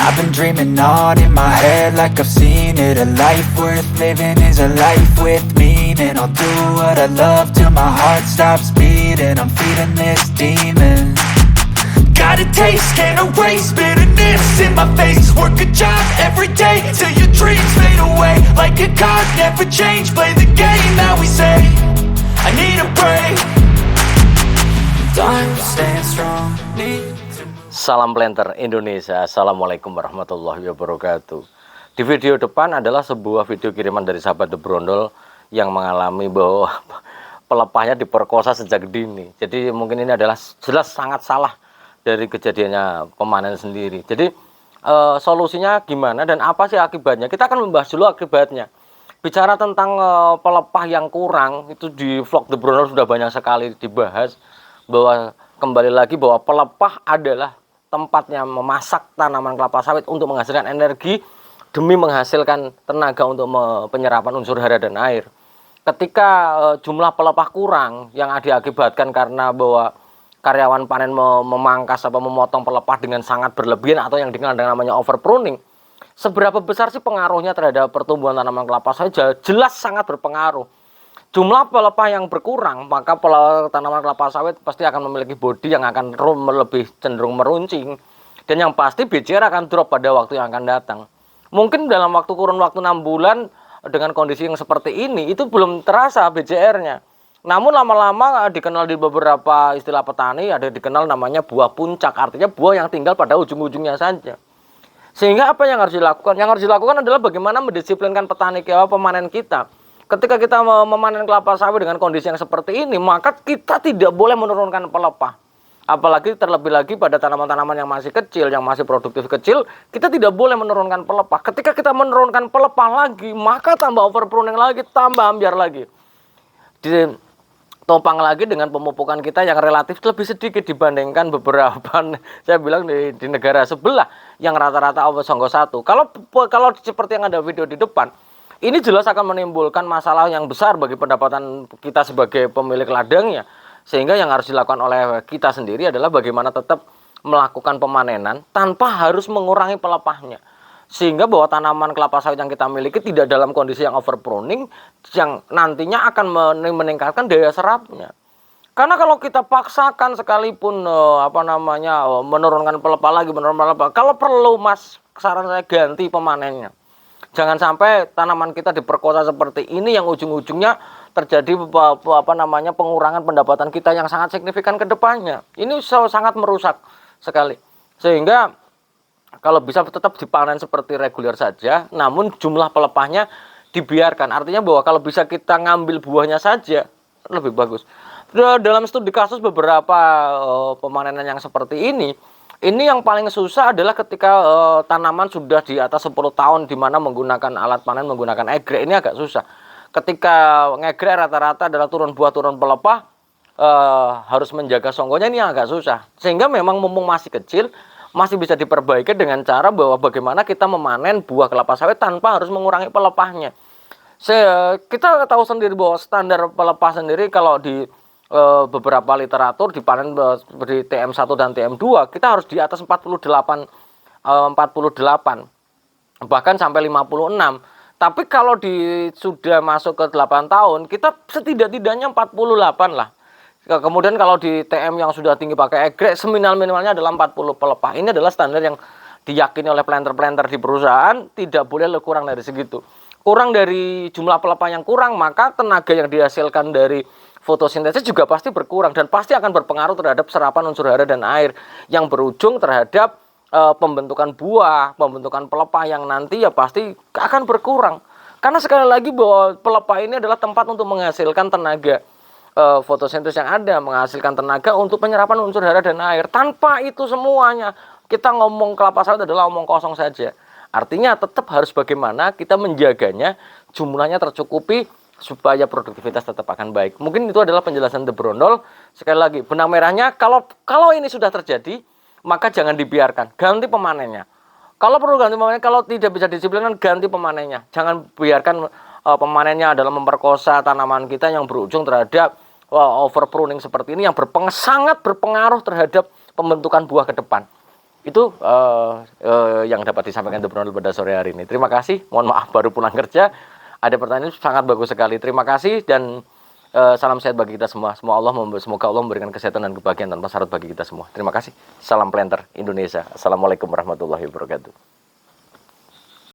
I've been dreaming on in my head like I've seen it. A life worth living is a life with meaning. I'll do what I love till my heart stops beating. I'm feeding this demon. Got a taste, can't erase bitterness in my face. Work a job every day till your dreams fade away. Like a card, never change, play the game that we say. I need a break. Time staying strong, need to... Salam Planter Indonesia. Assalamualaikum warahmatullahi wabarakatuh. Di video depan adalah sebuah video kiriman dari sahabat The Brondol yang mengalami bahwa pelepahnya diperkosa sejak dini. Jadi mungkin ini adalah jelas sangat salah dari kejadiannya pemanen sendiri. Jadi solusinya gimana dan apa sih akibatnya? Kita akan membahas dulu akibatnya. Bicara tentang pelepah yang kurang, itu di vlog The Brondol sudah banyak sekali dibahas, bahwa kembali lagi bahwa pelepah adalah tempatnya memasak tanaman kelapa sawit untuk menghasilkan energi demi menghasilkan tenaga untuk penyerapan unsur hara dan air. Ketika jumlah pelepah kurang yang diakibatkan karena bahwa karyawan panen memangkas atau memotong pelepah dengan sangat berlebihan atau yang dikenal dengan namanya overpruning, seberapa besar sih pengaruhnya terhadap pertumbuhan tanaman kelapa sawit? Jelas sangat berpengaruh. Jumlah pelepah yang berkurang, maka tanaman kelapa sawit pasti akan memiliki bodi yang akan lebih cenderung meruncing. Dan yang pasti BCR akan drop pada waktu yang akan datang. Mungkin dalam kurun waktu 6 bulan dengan kondisi yang seperti ini, itu belum terasa BCR-nya. Namun lama-lama dikenal di beberapa istilah petani, ada dikenal namanya buah puncak. Artinya buah yang tinggal pada ujung-ujungnya saja. Sehingga apa yang harus dilakukan? Yang harus dilakukan adalah bagaimana mendisiplinkan petani pemanen kita. Ketika kita memanen kelapa sawit dengan kondisi yang seperti ini, maka kita tidak boleh menurunkan pelepah. Apalagi terlebih lagi pada tanaman-tanaman yang masih kecil, yang masih produktif kecil, kita tidak boleh menurunkan pelepah. Ketika kita menurunkan pelepah lagi, maka tambah overpruning lagi, tambah ambiar lagi. Ditopang lagi dengan pemupukan kita yang relatif lebih sedikit dibandingkan beberapa, saya bilang di negara sebelah, yang rata-rata songgo 1. Kalau seperti yang ada video di depan, ini jelas akan menimbulkan masalah yang besar bagi pendapatan kita sebagai pemilik ladangnya. Sehingga yang harus dilakukan oleh kita sendiri adalah bagaimana tetap melakukan pemanenan tanpa harus mengurangi pelepahnya. Sehingga bahwa tanaman kelapa sawit yang kita miliki tidak dalam kondisi yang overpruning, yang nantinya akan meningkatkan daya serapnya. Karena kalau kita paksakan sekalipun menurunkan pelepah lagi, kalau perlu Mas, saran saya ganti pemanennya. Jangan sampai tanaman kita diperkosa seperti ini yang ujung-ujungnya terjadi pengurangan pendapatan kita yang sangat signifikan ke depannya. Ini sangat merusak sekali. Sehingga kalau bisa tetap dipanen seperti reguler saja, namun jumlah pelepahnya dibiarkan. Artinya bahwa kalau bisa kita ngambil buahnya saja, lebih bagus. Dalam studi kasus beberapa pemanenan yang seperti ini yang paling susah adalah ketika tanaman sudah di atas 10 tahun di mana menggunakan alat panen, menggunakan egrek. Ini agak susah. Ketika ngegrek rata-rata adalah turun buah, turun pelepah, harus menjaga songgonya, ini yang agak susah. Sehingga memang mumpung masih kecil, masih bisa diperbaiki dengan cara bahwa bagaimana kita memanen buah kelapa sawit tanpa harus mengurangi pelepahnya. Kita tahu sendiri bahwa standar pelepah sendiri kalau di beberapa literatur dipanen di TM1 dan TM2 kita harus di atas 48 bahkan sampai 56. Tapi kalau sudah masuk ke 8 tahun kita setidak-tidaknya 48 lah. Kemudian kalau di TM yang sudah tinggi pakai egrek, seminimal-minimalnya adalah 40 pelepah. Ini adalah standar yang diyakini oleh planter-planter di perusahaan, tidak boleh kurang dari segitu. Kurang dari jumlah pelepah yang kurang, maka tenaga yang dihasilkan dari fotosintesis juga pasti berkurang dan pasti akan berpengaruh terhadap serapan unsur hara dan air yang berujung terhadap pembentukan buah, pembentukan pelepah yang nanti ya pasti akan berkurang. Karena sekali lagi bahwa pelepah ini adalah tempat untuk menghasilkan tenaga fotosintesis yang ada, menghasilkan tenaga untuk penyerapan unsur hara dan air. Tanpa itu semuanya, kita ngomong kelapa sawit adalah omong kosong saja. Artinya tetap harus bagaimana kita menjaganya, jumlahnya tercukupi, supaya produktivitas tetap akan baik. Mungkin itu adalah penjelasan The Brondol. Sekali lagi, benang merahnya kalau ini sudah terjadi, maka jangan dibiarkan, ganti pemanennya. Kalau perlu ganti pemanennya, kalau tidak bisa disiplinkan, ganti pemanennya. Jangan biarkan pemanennya adalah memperkosa tanaman kita yang berujung terhadap overpruning seperti ini yang sangat berpengaruh terhadap pembentukan buah ke depan. Itu yang dapat disampaikan The Brondol pada sore hari ini. Terima kasih. Mohon maaf baru pulang kerja. Ada pertanyaan sangat bagus sekali. Terima kasih dan salam sehat bagi kita semua. Semoga Allah memberikan kesehatan dan kebahagiaan tanpa syarat bagi kita semua. Terima kasih. Salam Planter Indonesia. Assalamualaikum warahmatullahi wabarakatuh.